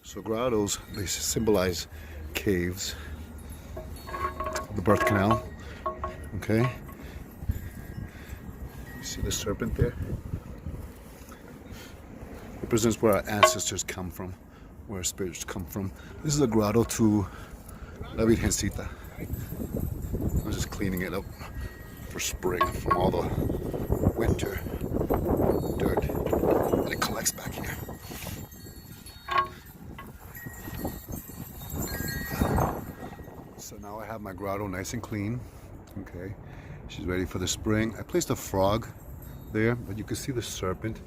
So grottoes, they symbolize caves, the birth canal, okay? See the serpent there? Represents where our ancestors come from, where our spirits come from. This is a grotto to La Virgencita. I'm just cleaning it up for spring from all the winter dirt that it collects back here. So now I have my grotto nice and clean. Okay, she's ready for the spring. I placed a frog there, but you can see the serpent.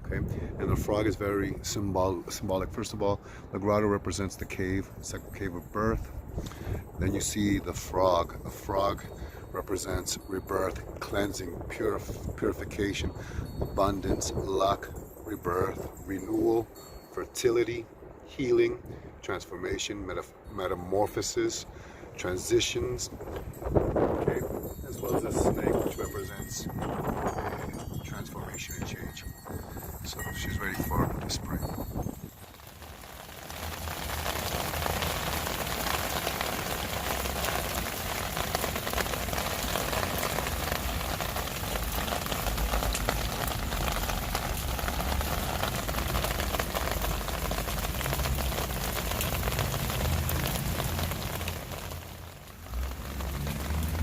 Okay, and the frog is very symbolic. First of all, the grotto represents the cave. It's like a cave of birth. Then you see the frog. A frog represents rebirth, cleansing, purification, abundance, luck, rebirth, renewal, fertility, healing, transformation, metamorphosis, transitions, okay, as well as the snake, which represents transformation and change. So she's ready for the spring.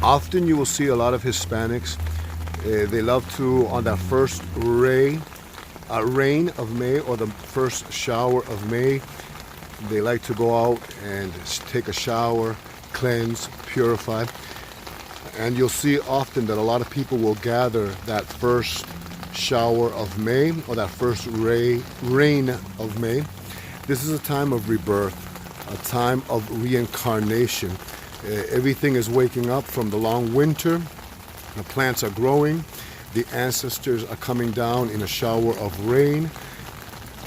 Often you will see a lot of Hispanics, they love to, on that first rain of May or the first shower of May, they like to go out and take a shower, cleanse, purify. And you'll see often that a lot of people will gather that first shower of May or that first rain of May. This is a time of rebirth, a time of reincarnation. Everything is waking up from the long winter. The plants are growing. The ancestors are coming down in a shower of rain.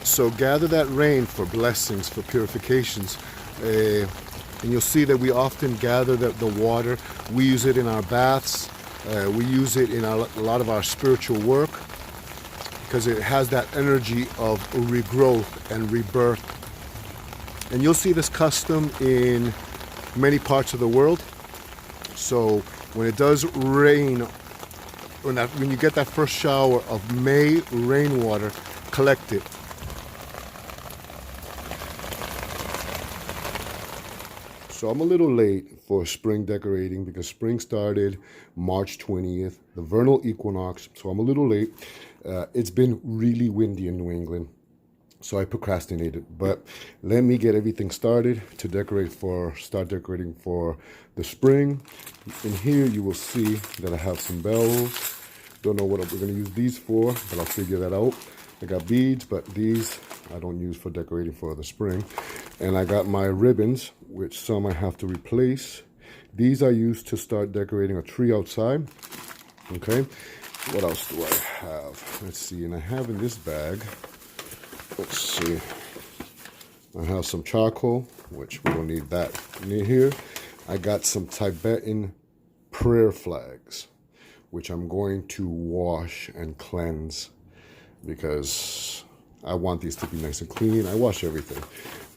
So gather that rain for blessings, for purifications. And you'll see that we often gather the water. We use it in our baths. We use it in a lot of our spiritual work because it has that energy of regrowth and rebirth. And you'll see this custom in many parts of the world. So when it does rain, when you get that first shower of May rainwater, collect it. So I'm a little late for spring decorating because spring started March 20th, the vernal equinox, so I'm a little late. It's been really windy in New England, so I procrastinated, but let me get everything started to start decorating for the spring. In here you will see that I have some bells. Don't know what we're gonna use these for, but I'll figure that out. I got beads, but these I don't use for decorating for the spring. And I got my ribbons, which some I have to replace. These I use to start decorating a tree outside. Okay, what else do I have? Let's see, and I have in this bag, let's see, I have some charcoal, which we don't need that in here. I got some Tibetan prayer flags, which I'm going to wash and cleanse because I want these to be nice and clean. I wash everything.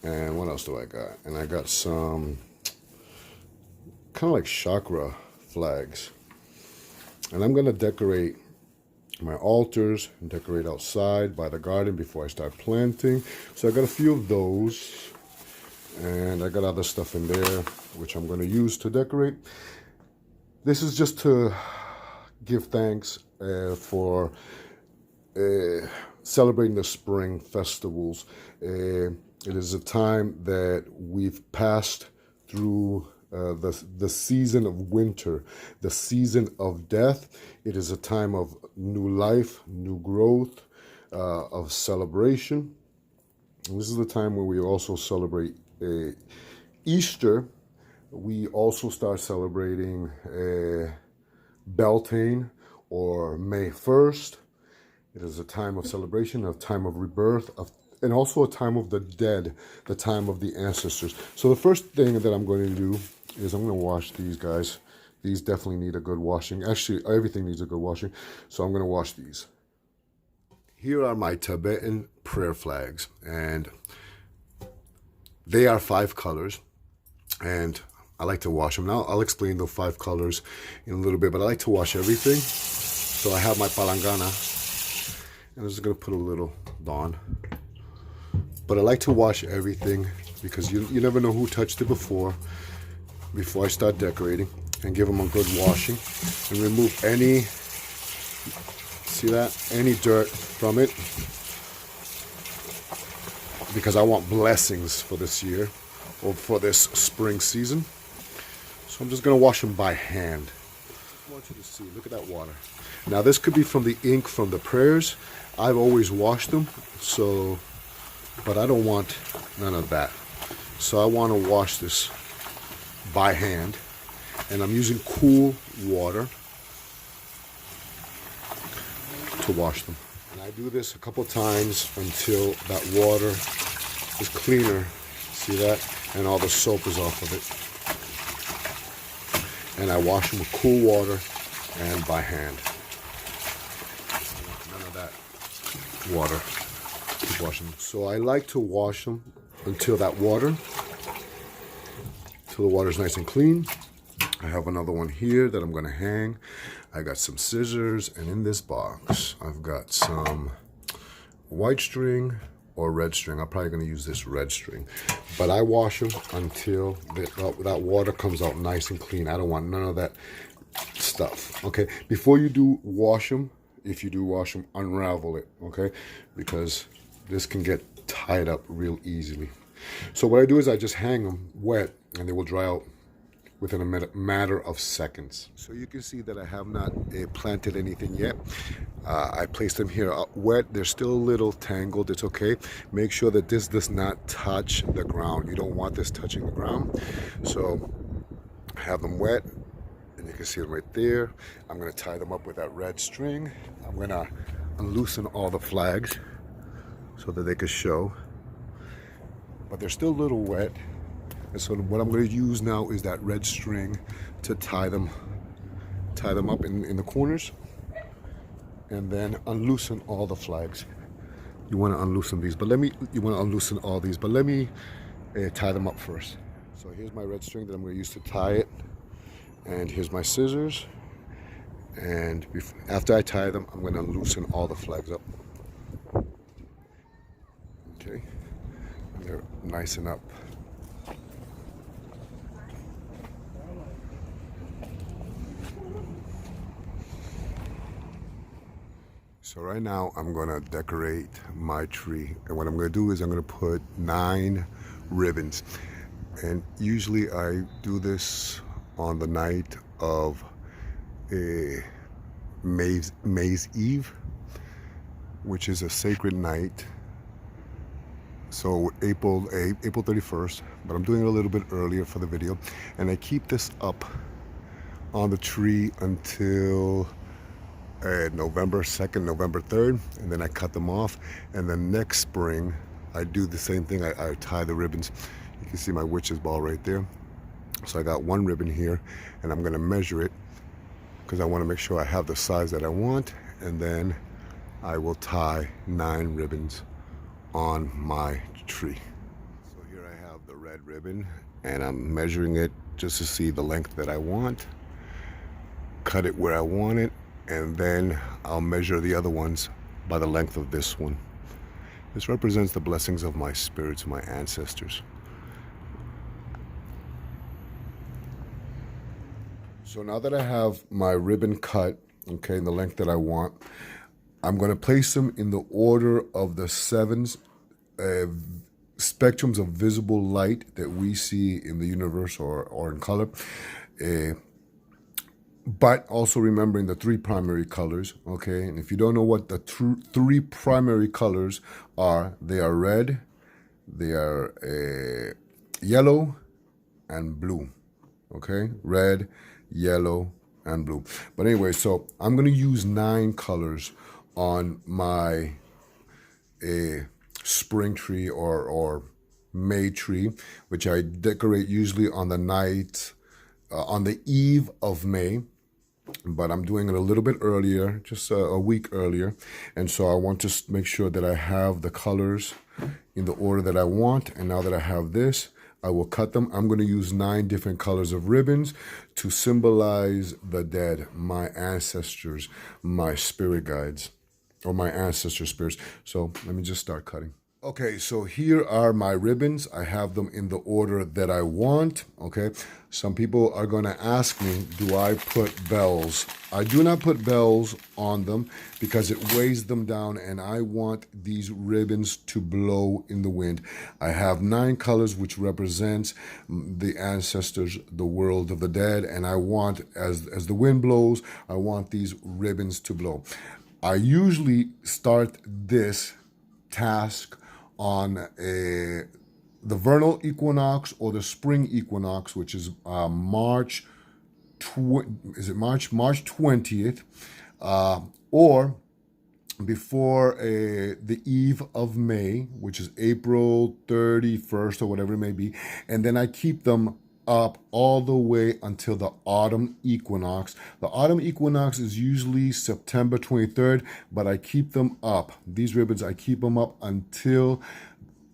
And what else do I got? And I got some kind of like chakra flags. And I'm going to decorate my altars and decorate outside by the garden before I start planting. So I got a few of those. And I got other stuff in there, which I'm going to use to decorate. This is just to give thanks for celebrating the spring festivals. It is a time that we've passed through the season of winter, the season of death. It is a time of new life, new growth, of celebration. And this is the time where we also celebrate Easter. We also start celebrating Beltane or May 1st. It is a time of celebration, a time of rebirth, and also a time of the dead, the time of the ancestors. So the first thing that I'm going to do is I'm going to wash these guys. These definitely need a good washing. Actually, everything needs a good washing. So I'm going to wash these. Here are my Tibetan prayer flags, and they are 5 colors, and I like to wash them. Now, I'll explain the 5 colors in a little bit, but I like to wash everything. So I have my palangana, and I'm just going to put a little Dawn. But I like to wash everything because you never know who touched it before I start decorating, and give them a good washing and remove any, see that, any dirt from it, because I want blessings for this year or for this spring season. So I'm just going to wash them by hand. I want you to see, look at that water. Now this could be from the ink from the prayers. I've always washed them, so, but I don't want none of that. So I want to wash this by hand, and I'm using cool water to wash them. And I do this a couple times until that water is cleaner. See that? And all the soap is off of it. And I wash them with cool water and by hand. None of that water. Keep washing them. So I like to wash them until the water's nice and clean. I have another one here that I'm going to hang. I got some scissors, and in this box I've got some white string or red string. I'm probably going to use this red string, but I wash them until that water comes out nice and clean. I don't want none of that stuff. Okay, before you do wash them, if you do wash them, unravel it, okay, because this can get tied up real easily. So what I do is I just hang them wet, and they will dry out within a matter of seconds. So you can see that I have not planted anything yet. I placed them here wet. They're still a little tangled. It's okay. Make sure that this does not touch the ground. You don't want this touching the ground. So I have them wet, and you can see them right there. I'm going to tie them up with that red string. I'm going to unloosen all the flags so that they could show. But they're still a little wet. And so what I'm going to use now is that red string to tie them up in the corners, and then unloosen all the flags. You want to unloosen these, but you want to unloosen all these, but let me tie them up first. So here's my red string that I'm going to use to tie it, and here's my scissors. And after I tie them, I'm going to unloosen all the flags up. Okay, and they're nice and up. So right now I'm going to decorate my tree, and what I'm going to do is I'm going to put 9 ribbons, and usually I do this on the night of May's Eve, which is a sacred night. So April 31st, but I'm doing it a little bit earlier for the video, and I keep this up on the tree until November 2nd, November 3rd, and then I cut them off. And then next spring I do the same thing. I tie the ribbons. You can see my witch's ball right there. So I got 1 ribbon here, and I'm going to measure it because I want to make sure I have the size that I want, and then I will tie 9 ribbons on my tree. So here I have the red ribbon, and I'm measuring it just to see the length that I want, cut it where I want it, and then I'll measure the other ones by the length of this one. This represents the blessings of my spirits, my ancestors. So now that I have my ribbon cut, okay, in the length that I want, I'm going to place them in the order of the 7 spectrums of visible light that we see in the universe or in color. But also remembering the 3 primary colors, okay? And if you don't know what the 3 primary colors are, they are red, they are yellow, and blue, okay? Red, yellow, and blue. But anyway, so I'm going to use 9 colors on my spring tree or May tree, which I decorate usually on the night, on the eve of May. But I'm doing it a little bit earlier, just a week earlier. And so I want to make sure that I have the colors in the order that I want. And now that I have this, I will cut them. I'm going to use 9 different colors of ribbons to symbolize the dead, my ancestors, my spirit guides, or my ancestor spirits. So let me just start cutting. Okay, so here are my ribbons. I have them in the order that I want, okay? Some people are gonna ask me, do I put bells? I do not put bells on them because it weighs them down, and I want these ribbons to blow in the wind. I have 9 colors, which represents the ancestors, the world of the dead, and I want, as the wind blows, I want these ribbons to blow. I usually start this task on the vernal equinox or the spring equinox, which is March 20th, or before the eve of May, which is April 31st or whatever it may be, and then I keep them up all the way until the autumn equinox. The autumn equinox is usually September 23rd, but I keep them up. These ribbons, I keep them up until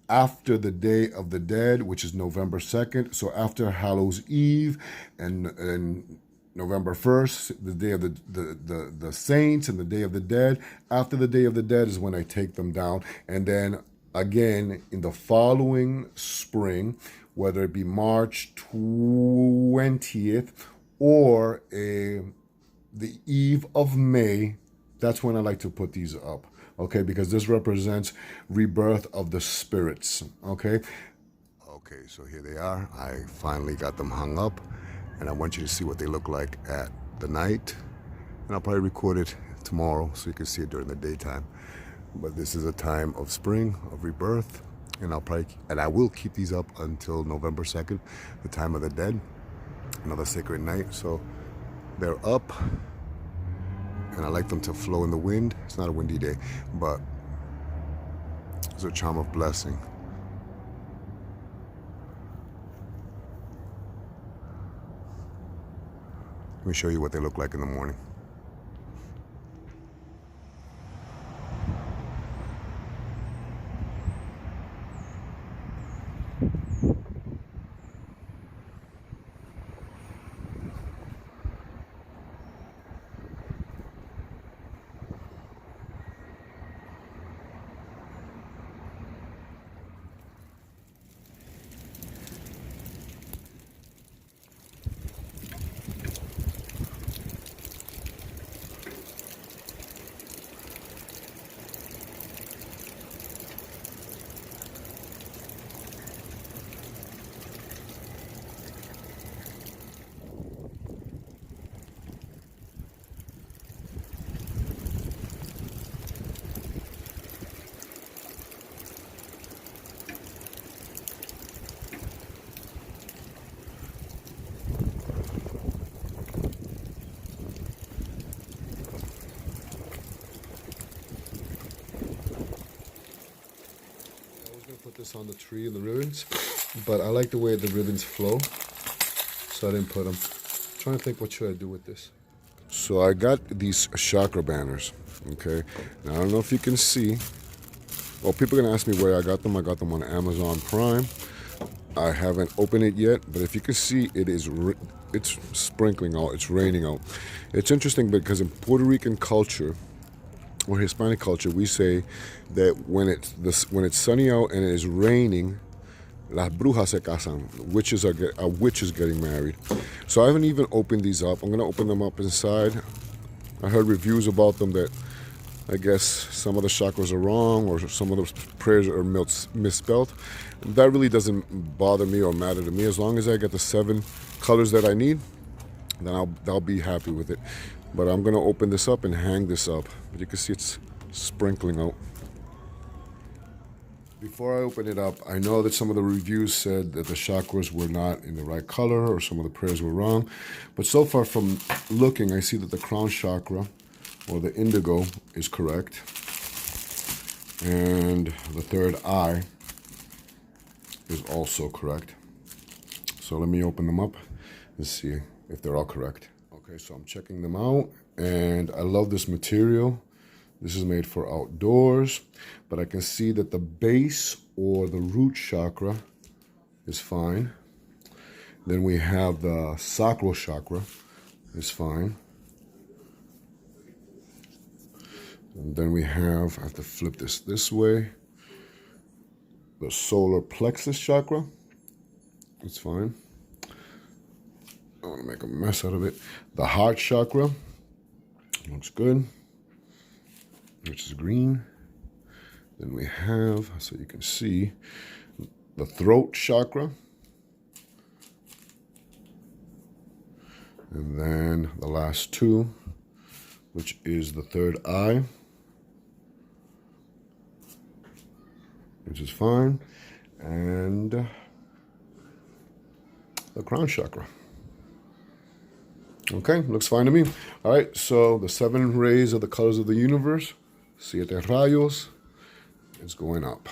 after the Day of the Dead, which is November 2nd. So after Hallows Eve and November 1st, the Day of the Saints and the Day of the Dead. After the Day of the Dead is when I take them down. And then again in the following spring, whether it be March 20th or the eve of May, that's when I like to put these up, okay? Because this represents rebirth of the spirits, okay? Okay, so here they are. I finally got them hung up, and I want you to see what they look like at the night. And I'll probably record it tomorrow so you can see it during the daytime. But this is a time of spring, of rebirth. And I will keep these up until November 2nd, the time of the dead, another sacred night. So they're up, and I like them to flow in the wind. It's not a windy day, but it's a charm of blessing. Let me show you what they look like in the morning. Put this on the tree and the ribbons, but I like the way the ribbons flow, so I didn't put them. I'm trying to think, what should I do with this? So I got these chakra banners, okay? Now I don't know if you can see. Well, people are gonna ask me where I got them. I got them on Amazon Prime. I haven't opened it yet, but if you can see, it's sprinkling out, it's raining out. It's interesting because in Puerto Rican culture, or Hispanic culture, we say that when it's sunny out and it is raining, las brujas se casan. A witch is getting married. So I haven't even opened these up. I'm gonna open them up inside. I heard reviews about them that I guess some of the chakras are wrong, or some of the prayers are misspelled. That really doesn't bother me or matter to me. As long as I get the 7 colors that I need, then I'll be happy with it. But I'm gonna open this up and hang this up. You can see it's sprinkling out. Before I open it up, I know that some of the reviews said that the chakras were not in the right color, or some of the prayers were wrong. But so far from looking, I see that the crown chakra, or the indigo is correct. And the third eye is also correct. So let me open them up and see if they're all correct. Okay, so I'm checking them out, and I love this material. This is made for outdoors, but I can see that the base or the root chakra is fine. Then we have the sacral chakra is fine. And then we have, I have to flip this way, the solar plexus chakra. It's fine. I want to make a mess out of it. The heart chakra looks good, which is green. Then we have, so you can see, the throat chakra. And then the last two, which is the third eye, which is fine, and the crown chakra. Okay, looks fine to me. All right, so the 7 rays of the colors of the universe, siete rayos, is going up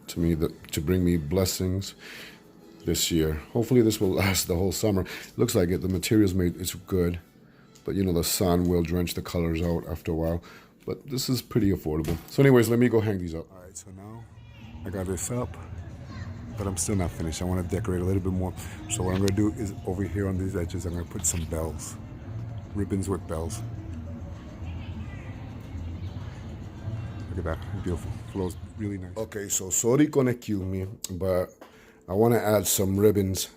to me, to bring me blessings this year. Hopefully this will last the whole summer. Looks like it. The material's made, it's good, but you know, the sun will drench the colors out after a while. But this is pretty affordable. So anyways, let me go hang these up. All right, so now I got this up, but I'm still not finished. I want to decorate a little bit more. So what I'm going to do is over here on these edges, I'm going to put some bells, ribbons with bells. Look at that, beautiful, flows really nice. Okay, so sorry con excuse me, but I want to add some ribbons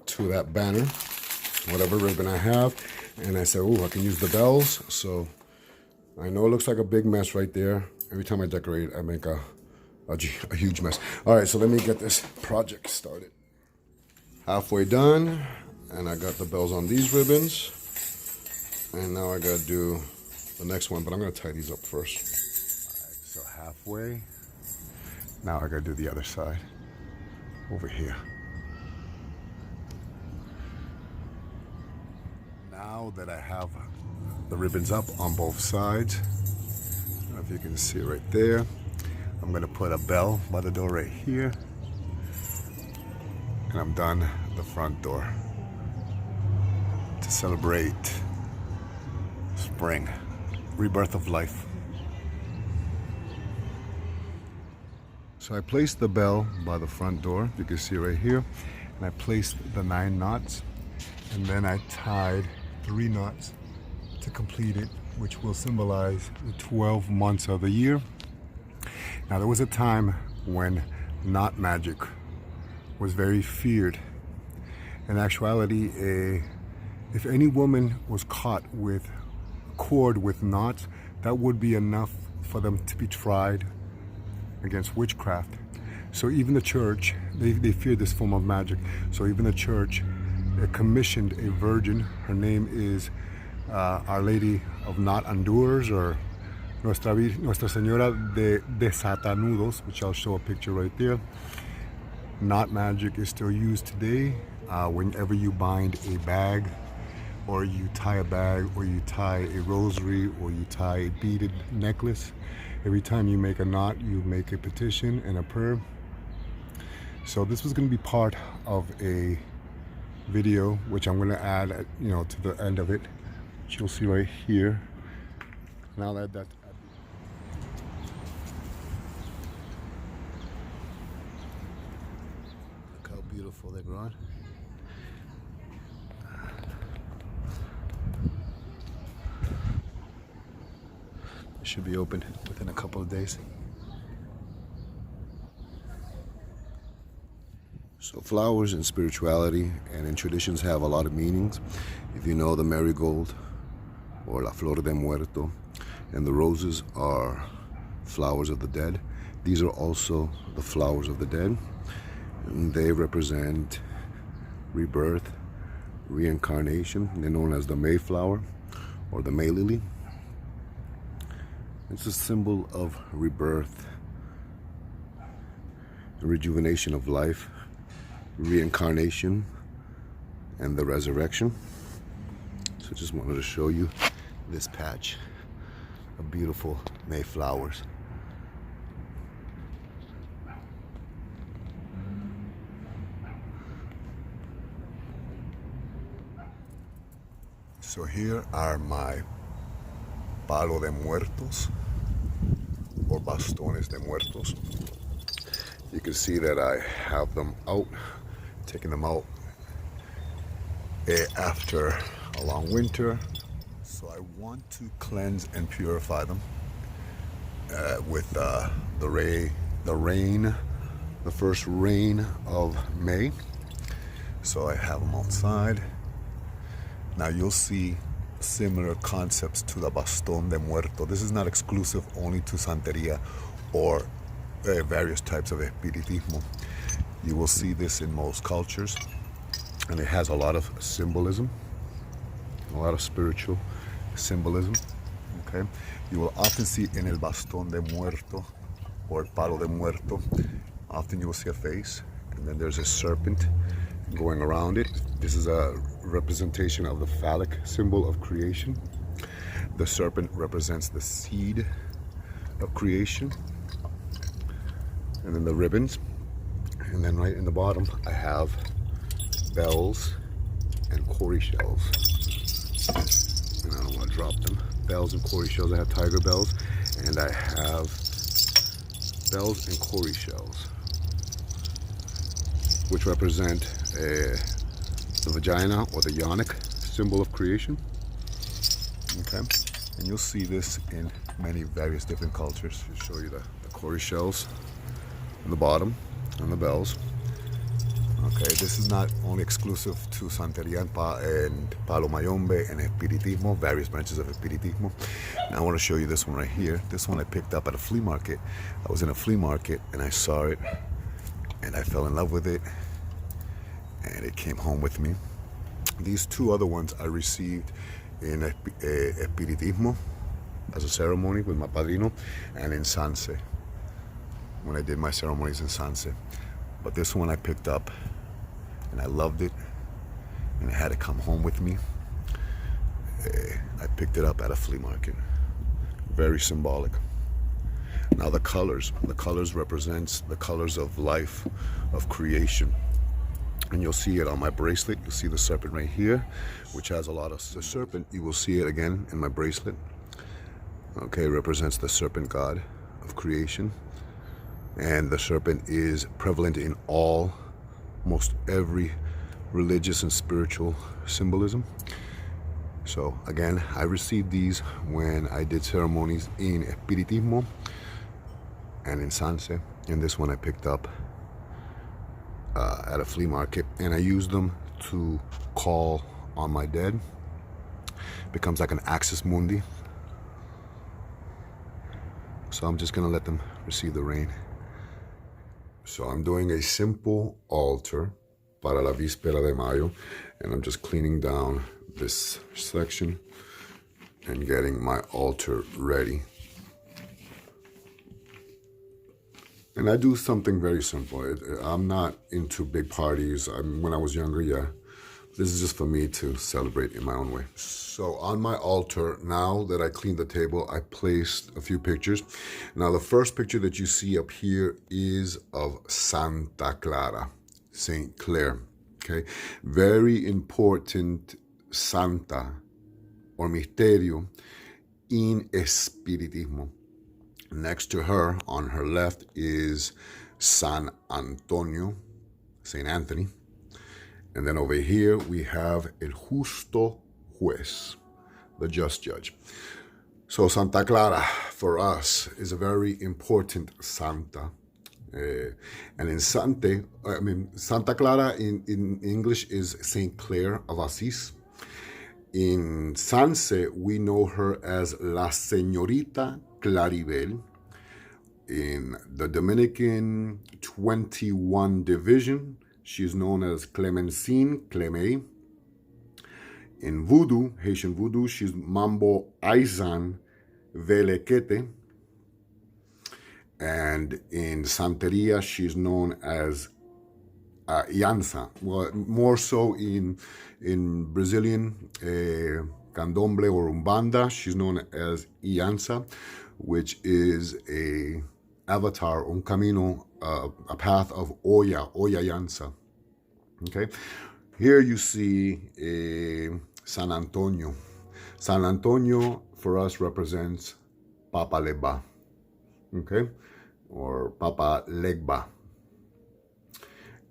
to that banner, whatever ribbon I have. And I said, oh, I can use the bells. So I know it looks like a big mess right there. Every time I decorate, I make a huge mess. All right, so let me get this project started. Halfway done, and I got the bells on these ribbons. And now I gotta do the next one, but I'm gonna tie these up first. All right, so halfway. Now I gotta do the other side, over here. Now that I have the ribbons up on both sides, I don't know if you can see it right there, I'm gonna put a bell by the door right here, and I'm done the front door to celebrate spring, rebirth of life. So I placed the bell by the front door, you can see right here, and I placed the 9 knots, and then I tied 3 knots to complete it, which will symbolize the 12 months of the year. Now, there was a time when knot magic was very feared. In actuality, if any woman was caught with a cord with knots, that would be enough for them to be tried against witchcraft. So even the church, they feared this form of magic. So even the church commissioned a virgin. Her name is Our Lady of Knot Endures, or Nuestra Señora de Desatanudos, which I'll show a picture right there. Knot magic is still used today. Whenever you bind a bag, or you tie a bag, or you tie a rosary, or you tie a beaded necklace, every time you make a knot, you make a petition and a prayer. So this was going to be part of a video, which I'm going to add, to the end of it, which you'll see right here. And I'll add that. Look how beautiful they're growing. It should be open within a couple of days. So flowers in spirituality and in traditions have a lot of meanings. If you know, the marigold or la flor de muerto and the roses are flowers of the dead. These are also the flowers of the dead. And they represent rebirth, reincarnation. They're known as the Mayflower or the May lily. It's a symbol of rebirth, the rejuvenation of life, reincarnation, and the resurrection. So I just wanted to show you this patch of beautiful Mayflowers. So here are my palo de muertos, or bastones de muertos. You can see that I have them out, taking them out after a long winter. So I want to cleanse and purify them with the first rain of May. So I have them outside. Now you'll see similar concepts to the Bastón de Muerto. This is not exclusive only to Santeria or various types of Espiritismo. You will see this in most cultures, and it has a lot of symbolism, a lot of spiritual symbolism. Okay, you will often see in el Bastón de Muerto or Palo de Muerto, often you will see a face, and then there's a serpent going around it. This is a representation of the phallic symbol of creation. The serpent represents the seed of creation. And then the ribbons. And then right in the bottom, I have bells and cowrie shells. And I don't want to drop them. Bells and cowrie shells. I have tiger bells, and I have bells and cowrie shells, which represent the vagina or the yonic symbol of creation. Okay, and you'll see this in many various different cultures. I'll show you the cowrie shells on the bottom and the bells. Okay, this is not only exclusive to Santeria and Palo Mayombe and Espiritismo, various branches of Espiritismo. Now I want to show you this one right here. This one I picked up at a flea market. I was in a flea market and I saw it and I fell in love with it, and it came home with me. These two other ones I received in Espiritismo as a ceremony with my padrino, and in Sanse, when I did my ceremonies in Sanse. But this one I picked up and I loved it, and I had to come home with me. I picked it up at a flea market. Very symbolic. Now the colors represents the colors of life, of creation. And you'll see it on my bracelet. You'll see the serpent right here, which has a lot of the serpent. You will see it again in my bracelet. Okay, it represents the serpent god of creation. And the serpent is prevalent in most every religious and spiritual symbolism. So again, I received these when I did ceremonies in Espiritismo and in Sanse. And this one I picked up at a flea market, and I use them to call on my dead. Becomes like an axis mundi. So I'm just gonna let them receive the rain. So I'm doing a simple altar para la víspera de Mayo, and I'm just cleaning down this section and getting my altar ready. And I do something very simple. I'm not into big parties. When I was younger, yeah. This is just for me to celebrate in my own way. So on my altar, now that I cleaned the table, I placed a few pictures. Now the first picture that you see up here is of Santa Clara, Saint Clare. Okay, very important Santa or Misterio in Espiritismo. Next to her, on her left, is San Antonio, Saint Anthony. And then over here, we have El Justo Juez, the just judge. So Santa Clara, for us, is a very important Santa. And in Santa Clara in English is Saint Clare of Asís. In Sanse, we know her as La Señorita Claribel. In the Dominican 21 division, she's known as Clemencine, Clemé. In Voodoo, Haitian Voodoo, she's Mambo Aizan Velequete. And in Santeria, she's known as Yansa. Well, more so in Brazilian candomblé or umbanda. She's known as Ianza, which is a avatar, un camino, a path of Oya Yanza. Okay, here you see San Antonio. San Antonio for us represents Papa Leba, okay, or Papa Legba.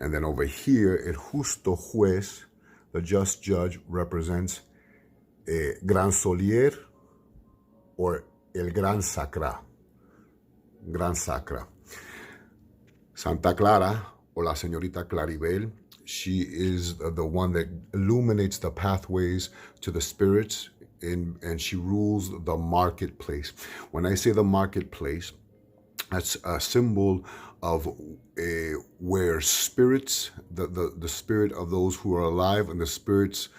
And then over here, El Justo Juez, the just judge, represents Gran Solier or El Gran Sacra. Gran Sacra. Santa Clara, or La Señorita Claribel, she is the one that illuminates the pathways to the spirits, and she rules the marketplace. When I say the marketplace, that's a symbol of where spirits, the spirit of those who are alive and the spirits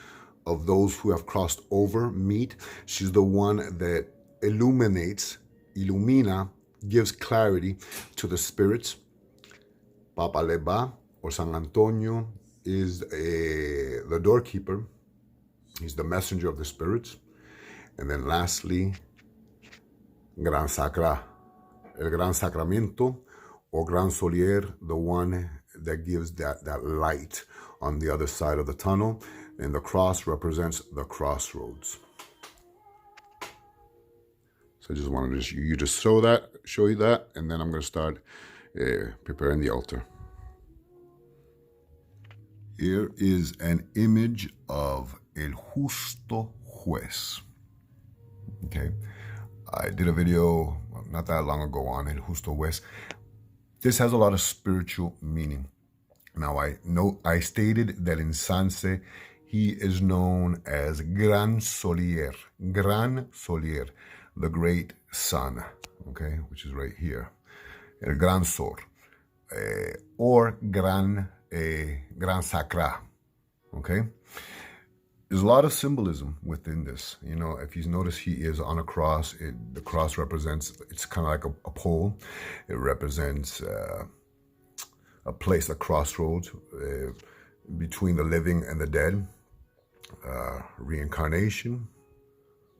of those who have crossed over meet. She's the one that illuminates, illumina, gives clarity to the spirits. Papa Leba, or San Antonio, is the doorkeeper. He's the messenger of the spirits. And then lastly, Gran Sacra, El Gran Sacramento, or Gran Solier, the one that gives that light on the other side of the tunnel. And the cross represents the crossroads. So I just wanted to just show you that, and then I'm going to start preparing the altar. Here is an image of El Justo Juez. Okay, I did a video not that long ago on El Justo Juez. This has a lot of spiritual meaning. Now I stated that in Sanse he is known as Gran Solier, the great sun, okay, which is right here, El Gran Sol, or Gran Sacra, okay. There's a lot of symbolism within this. You know, if you notice, he is on a cross. The cross represents, it's kind of like a pole. It represents a place, a crossroads between the living and the dead, reincarnation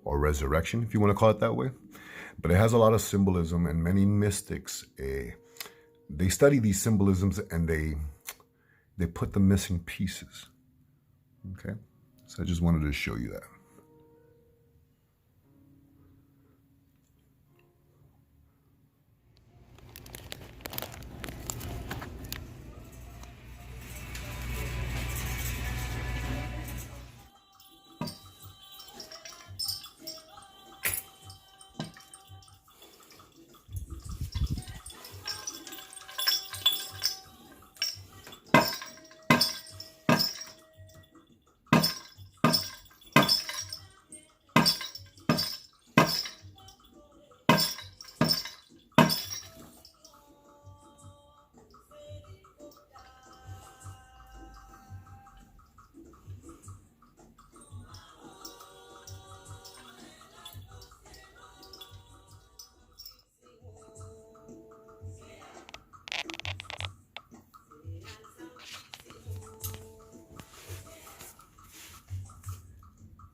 or resurrection, if you want to call it that way. But it has a lot of symbolism, and many mystics, they study these symbolisms and they put the missing pieces, okay? So I just wanted to show you that.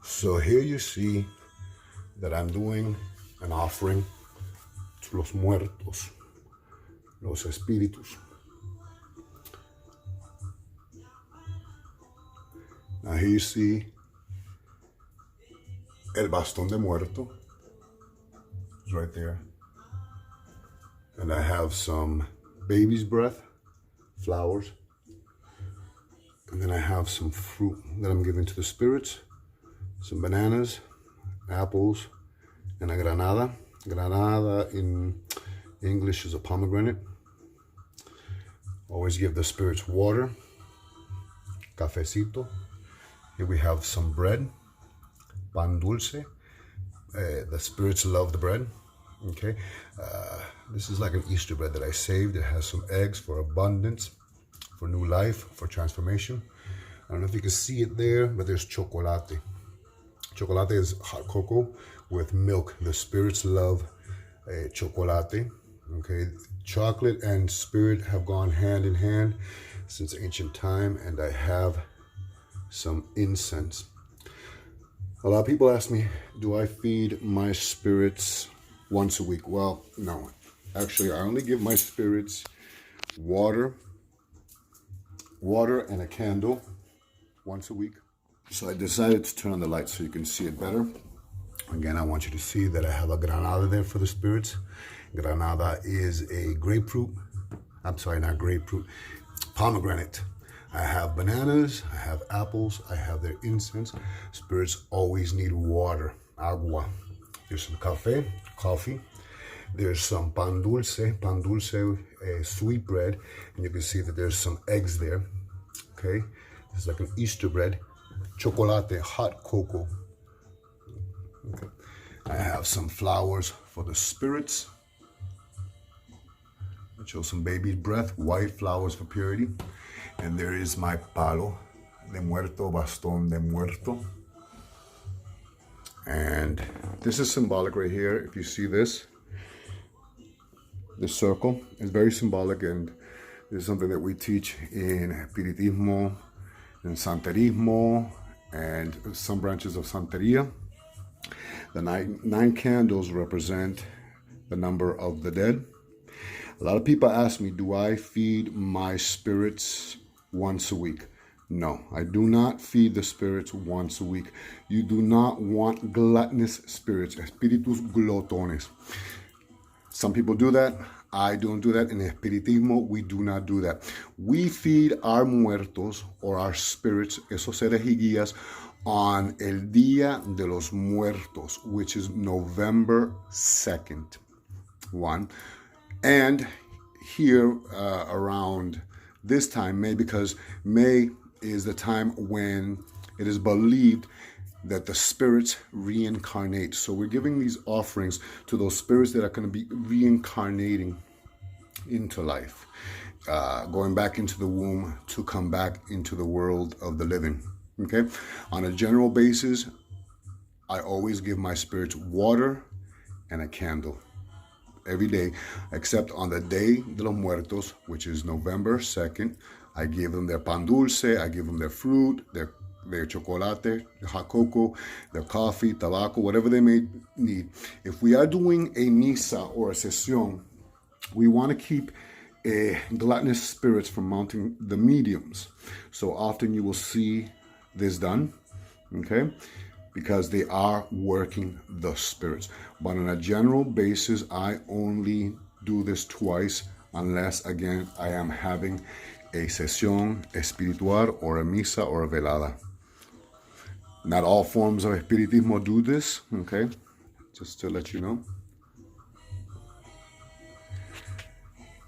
So here you see that I'm doing an offering to los muertos, los espíritus. Now here you see el bastón de muerto. It's right there. And I have some baby's breath, flowers. And then I have some fruit that I'm giving to the spirits. Some bananas, apples, and a granada. Granada in English is a pomegranate. Always give the spirits water. Cafecito. Here we have some bread. Pan dulce. The spirits love the bread. Okay. This is like an Easter bread that I saved. It has some eggs for abundance, for new life, for transformation. I don't know if you can see it there, but there's chocolate. Chocolate is hot cocoa with milk. The spirits love chocolate. Okay, chocolate and spirit have gone hand in hand since ancient time, and I have some incense. A lot of people ask me, do I feed my spirits once a week? Well, no. Actually, I only give my spirits water and a candle once a week. So I decided to turn on the light so you can see it better. Again, I want you to see that I have a granada there for the spirits. Granada is a grapefruit. I'm sorry, not grapefruit, pomegranate. I have bananas, I have apples, I have their incense. Spirits always need water, agua. There's some coffee. There's some pan dulce, sweet bread. And you can see that there's some eggs there, okay? It's like an Easter bread. Chocolate, hot cocoa. Okay. I have some flowers for the spirits. I show some baby's breath, white flowers for purity. And there is my palo de muerto, bastón de muerto. And this is symbolic right here. If you see this circle is very symbolic, and this is something that we teach in Espiritismo, in Santerismo, and some branches of Santeria. The nine candles represent the number of the dead. A lot of people ask me, do I feed my spirits once a week? No, I do not feed the spirits once a week. You do not want gluttonous spirits, espíritus glotones. Some people do that. I don't do that. In Espiritismo, we do not do that. We feed our muertos, or our spirits, esos seres y guías, on el Día de los Muertos, which is November 2nd. One. And here around this time, May, because May is the time when it is believed that the spirits reincarnate. So we're giving these offerings to those spirits that are going to be reincarnating into life, going back into the womb to come back into the world of the living. Okay? On a general basis, I always give my spirits water and a candle every day, except on the Day de los Muertos, which is November 2nd. I give them their pan dulce, I give them their fruit, their chocolate, hot cocoa, their coffee, tabaco, whatever they may need. If we are doing a misa or a sesión, we want to keep gluttonous spirits from mounting the mediums. So often you will see this done, okay? Because they are working the spirits. But on a general basis, I only do this twice, unless, again, I am having a sesión espiritual or a misa or a velada. Not all forms of espiritismo do this, okay? Just to let you know.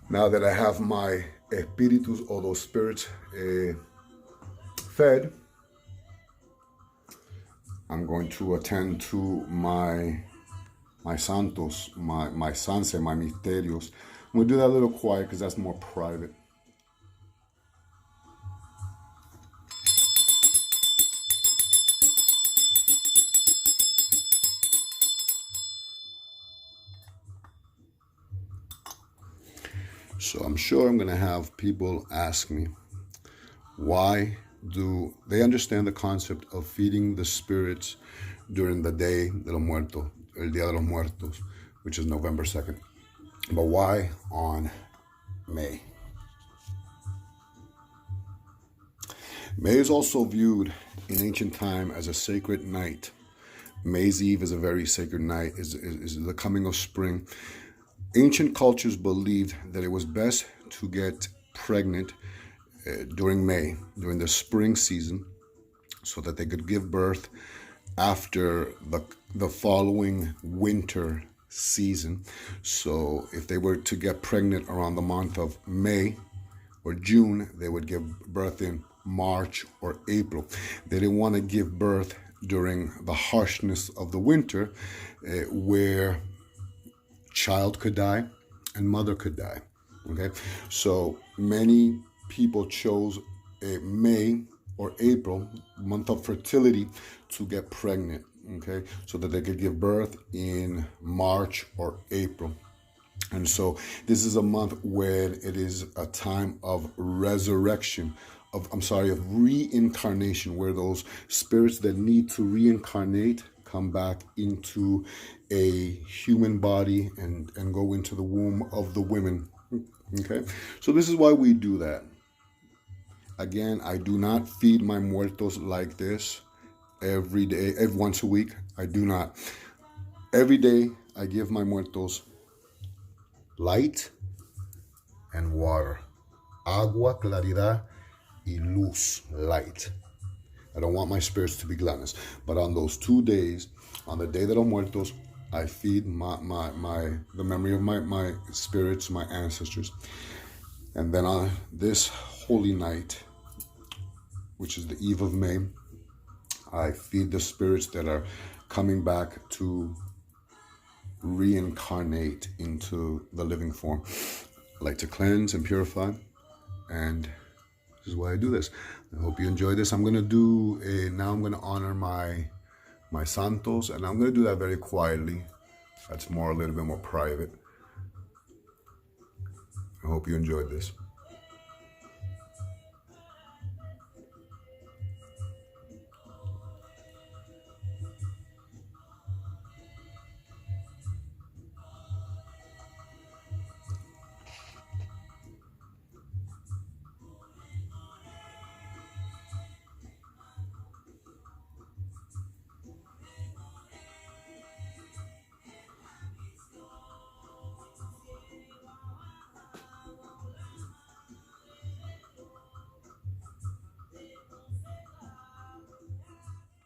Now that I have my espíritus, or those spirits, fed, I'm going to attend to my santos, my sanse, my misterios. I'm going to do that a little quiet because that's more private. So I'm sure I'm going to have people ask me, why do they understand the concept of feeding the spirits during the Day de los Muertos, el Día de los Muertos, which is November 2nd? But why on May? May is also viewed in ancient time as a sacred night. May's Eve is a very sacred night, is the coming of spring. Ancient cultures believed that it was best to get pregnant during May, during the spring season, so that they could give birth after the following winter season. So if they were to get pregnant around the month of May or June, they would give birth in March or April. They didn't want to give birth during the harshness of the winter, where child could die and mother could die. Okay, so many people chose May or April, month of fertility, to get pregnant. Okay, so that they could give birth in March or April. And so this is a month when it is a time of resurrection of reincarnation, where those spirits that need to reincarnate come back into a human body and go into the womb of the women. Okay, so this is why we do that. Again, I do not feed my muertos like this every day, once a week. I do not. Every day, I give my muertos light and water. Agua, claridad, y luz, light. I don't want my spirits to be gluttonous. But on those 2 days, on the day that I'm muertos, I feed the memory of my spirits, my ancestors. And then on this holy night, which is the eve of May, I feed the spirits that are coming back to reincarnate into the living form. I like to cleanse and purify, and this is why I do this. I hope you enjoy this. I'm gonna now I'm gonna honor my santos, and I'm gonna do that very quietly. That's a little bit more private. I hope you enjoyed this.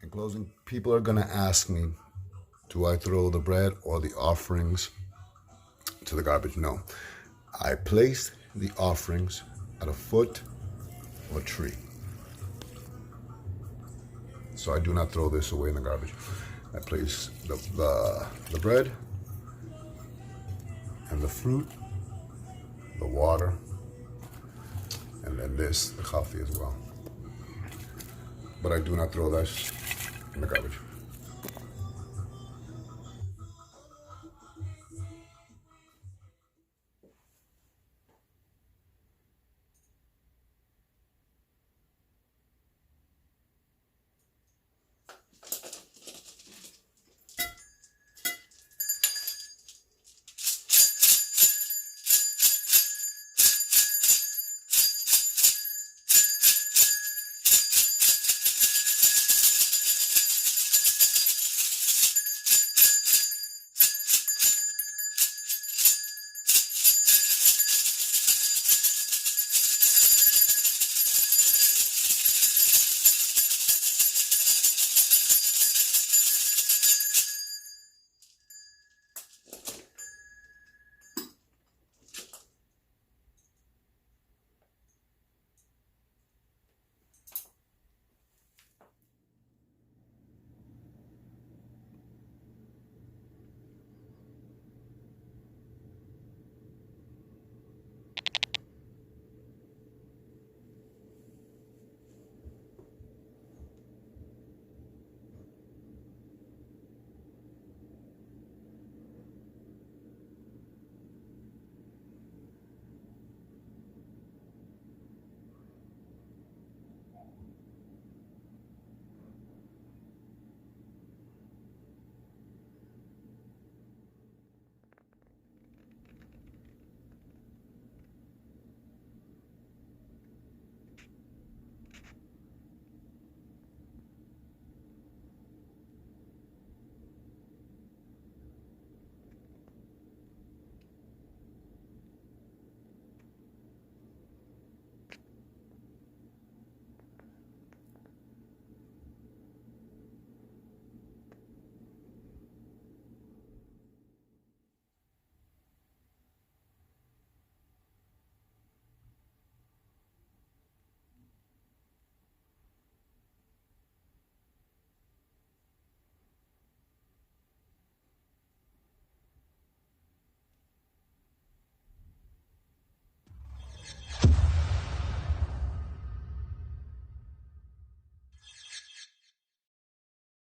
In closing, people are going to ask me, do I throw the bread or the offerings to the garbage? No. I place the offerings at a foot of a tree. So I do not throw this away in the garbage. I place the bread and the fruit, the water, and then the coffee as well. But I do not throw that in the garbage.